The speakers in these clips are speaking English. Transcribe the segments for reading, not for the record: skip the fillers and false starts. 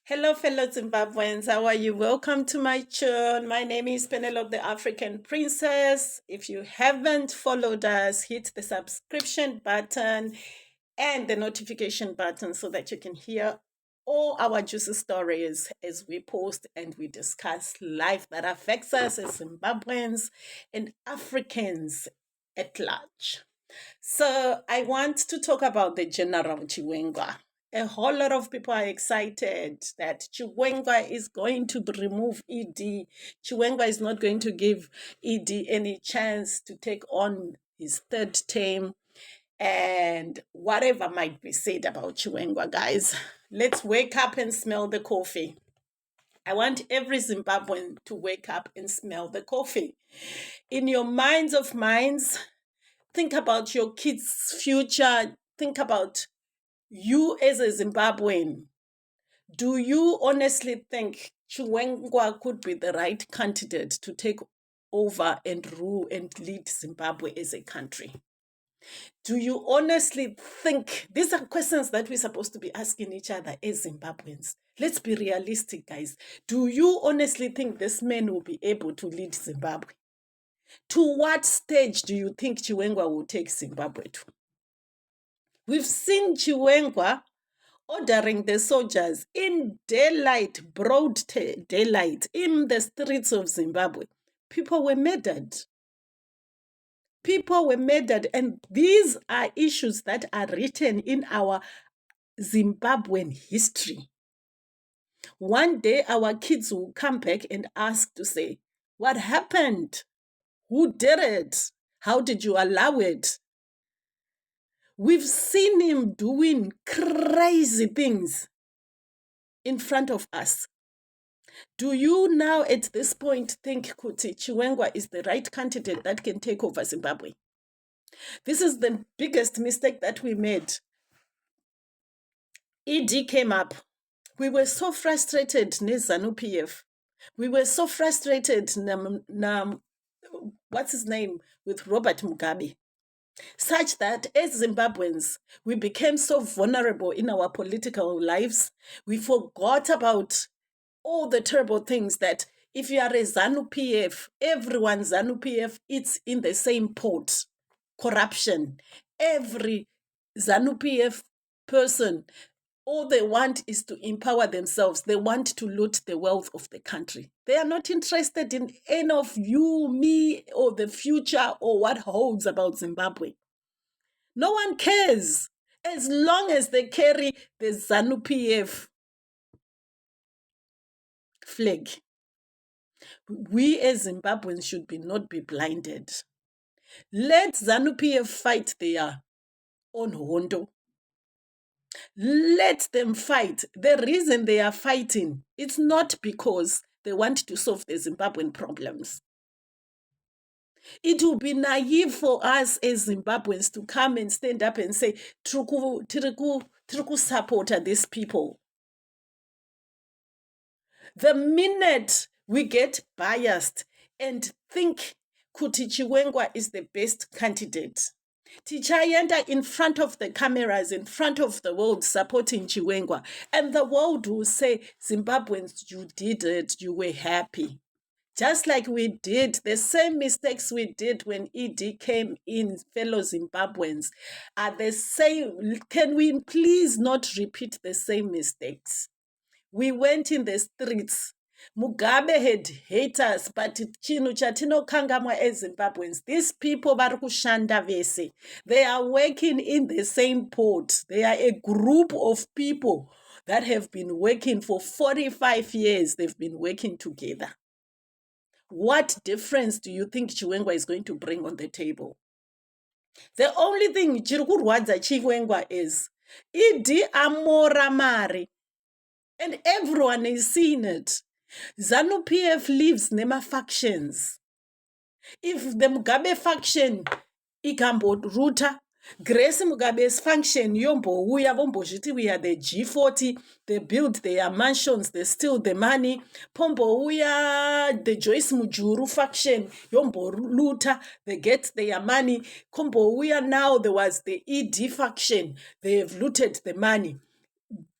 Hello, fellow Zimbabweans. How are you? Welcome to my channel. My name is Penelope, the African Princess. If you haven't followed us, hit the subscription button and the notification button so that you can hear all our juicy stories as we post and we discuss life that affects us as Zimbabweans and Africans at large. So I want to talk about the General Chiwenga. A whole lot of people are excited that Chiwenga is going to remove ED. Chiwenga is not going to give ED any chance to take on his third term. And whatever might be said about Chiwenga, guys, let's wake up and smell the coffee. I want every Zimbabwean to wake up and smell the coffee. In your minds of minds, think about your kids' future. Think about you as a Zimbabwean. Do you honestly think Chiwenga could be the right candidate to take over and rule and lead Zimbabwe as a country? Do you honestly think these are questions that we're supposed to be asking each other as Zimbabweans? Let's be realistic, guys. Do you honestly think this man will be able to lead Zimbabwe? To what stage do you think Chiwenga will take Zimbabwe to? We've seen Chiwenga ordering the soldiers in daylight, broad daylight, in the streets of Zimbabwe. People were murdered. People were murdered. And these are issues that are written in our Zimbabwean history. One day, our kids will come back and ask to say, what happened? Who did it? How did you allow it? We've seen him doing crazy things in front of us. Do you now at this point think Kuti Chiwenga is the right candidate that can take over Zimbabwe? This is the biggest mistake that we made. ED came up. We were so frustrated, ZANU-PF. We were so frustrated, what's his name, with Robert Mugabe. Such that as Zimbabweans, we became so vulnerable in our political lives. We forgot about all the terrible things that if you are a ZANU-PF, everyone ZANU-PF, it's in the same pot. Corruption. Every ZANU-PF person, all they want is to empower themselves. They want to loot the wealth of the country. They are not interested in any of you, me, or the future, or what holds about Zimbabwe. No one cares as long as they carry the ZANU-PF flag. We as Zimbabweans should not be blinded. Let ZANU-PF fight their own hondo. Let them fight. The reason they are fighting, it's not because they want to solve the Zimbabwean problems. It will be naive for us as Zimbabweans to come and stand up and say, Triku supporter these people. The minute we get biased and think Kuti Chiwenga is the best candidate, Tichayenda in front of the cameras, in front of the world supporting Chiwenga, and the world will say, Zimbabweans, you did it, you were happy. Just like we did the same mistakes we did when ED came in, fellow Zimbabweans are the same. Can we please not repeat the same mistakes? We went in the streets. Mugabe had haters, but chino chatino kangamwa as Zimbabweans. These people barukushanda vese. They are working in the same port. They are a group of people that have been working for 45 years. They've been working together. What difference do you think Chiwenga is going to bring on the table? The only thing Chirikurwadza Chiwenga is Idi Amora Mari. And everyone is seeing it. ZANU-PF lives nema factions. If the Mugabe faction ikambo ruta, Grace Mugabe's faction yombo uya bombo jiti we are the G40, they build their mansions, they steal the money. Pombo uya the Joyce Mujuru faction yombo luta, they get their money. Kombo uya now there was the ED faction, they have looted the money.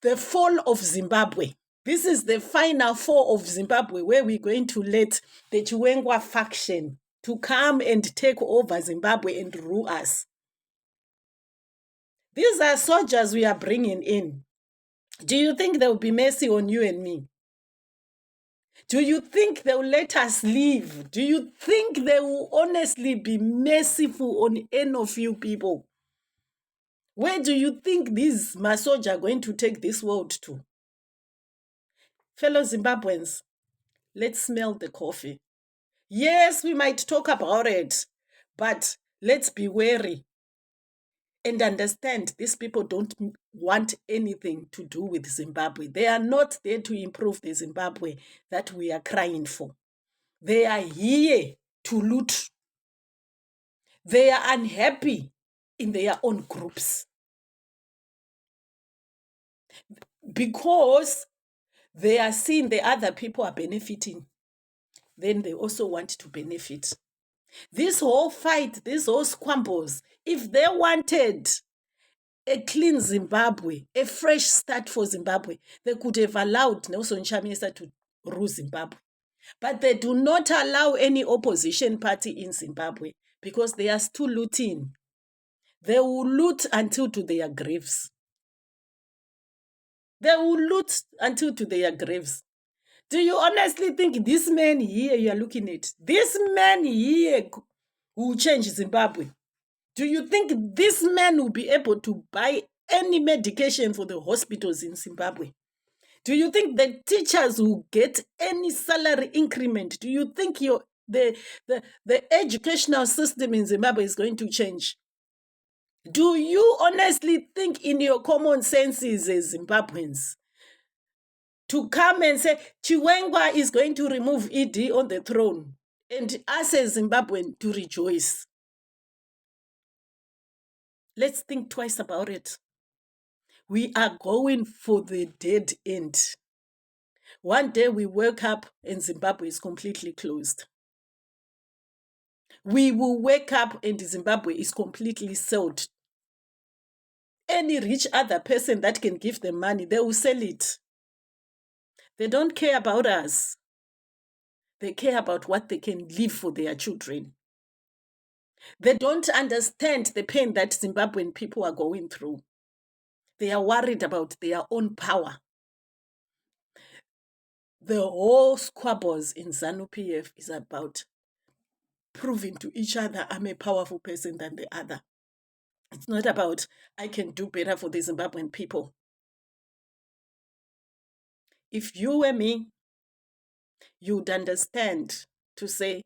The fall of Zimbabwe. This is the final four of Zimbabwe, where we're going to let the Chiwenga faction to come and take over Zimbabwe and rule us. These are soldiers we are bringing in. Do you think they'll be mercy on you and me? Do you think they'll let us leave? Do you think they will honestly be merciful on any of you people? Where do you think these Masoja are going to take this world to? Fellow Zimbabweans, let's smell the coffee. Yes, we might talk about it, but let's be wary and understand these people don't want anything to do with Zimbabwe. They are not there to improve the Zimbabwe that we are crying for. They are here to loot. They are unhappy in their own groups because they are seeing the other people are benefiting. Then they also want to benefit. This whole fight, these whole squabbles, if they wanted a clean Zimbabwe, a fresh start for Zimbabwe, they could have allowed Nelson Chamisa to rule Zimbabwe. But they do not allow any opposition party in Zimbabwe because they are still looting. They will loot until to their graves. They will loot until to their graves. Do you honestly think this man here you are looking at, this man here will change Zimbabwe? Do you think this man will be able to buy any medication for the hospitals in Zimbabwe? Do you think the teachers will get any salary increment? Do you think the educational system in Zimbabwe is going to change? Do you honestly think in your common senses as Zimbabweans to come and say Chiwenga is going to remove ED on the throne and us as Zimbabwean to rejoice? Let's think twice about it. We are going for the dead end. One day we wake up and Zimbabwe is completely closed. We will wake up and Zimbabwe is completely sold. Any rich other person that can give them money, they will sell it. They don't care about us. They care about what they can leave for their children. They don't understand the pain that Zimbabwean people are going through. They are worried about their own power. The whole squabbles in ZANU-PF is about proving to each other I'm a powerful person than the other. It's not about I can do better for the Zimbabwean people. If you were me, you'd understand to say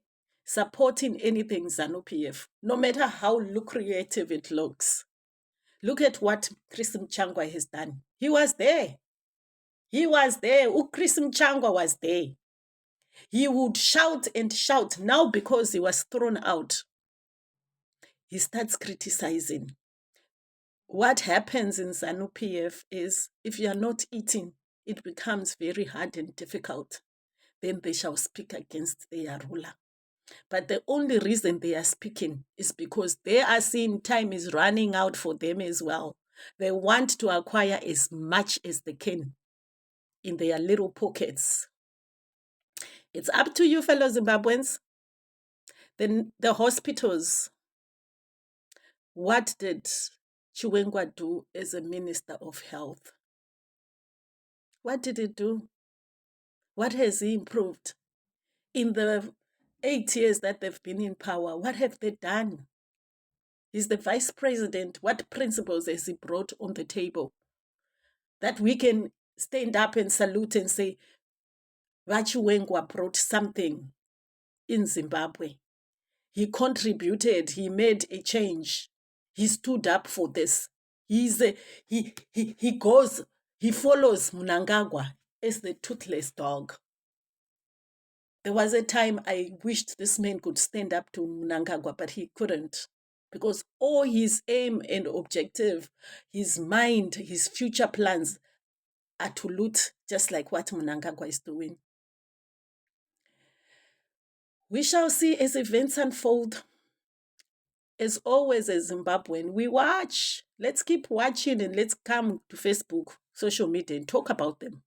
supporting anything ZANU-PF, no matter how lucrative it looks. Look at what Chris Mchangwa has done. He was there. He was there. Chris Mchangwa was there. He would shout and shout. Now, because he was thrown out, he starts criticizing. What happens in ZANU-PF is if you are not eating, it becomes very hard and difficult. Then they shall speak against their ruler. But the only reason they are speaking is because they are seeing time is running out for them as well. They want to acquire as much as they can in their little pockets. It's up to you, fellow Zimbabweans. Then the hospitals. What did Chiwenga do as a Minister of Health? What did he do? What has he improved? In the 8 years that they've been in power, what have they done? He's the vice president. What principles has he brought on the table that we can stand up and salute and say, Chiwenga brought something in Zimbabwe. He contributed. He made a change. He stood up for this. He follows Mnangagwa as the toothless dog. There was a time I wished this man could stand up to Mnangagwa, but he couldn't. Because all his aim and objective, his mind, his future plans are to loot, just like what Mnangagwa is doing. We shall see as events unfold. As always, as Zimbabwean, we watch. Let's keep watching and let's come to Facebook, social media, and talk about them.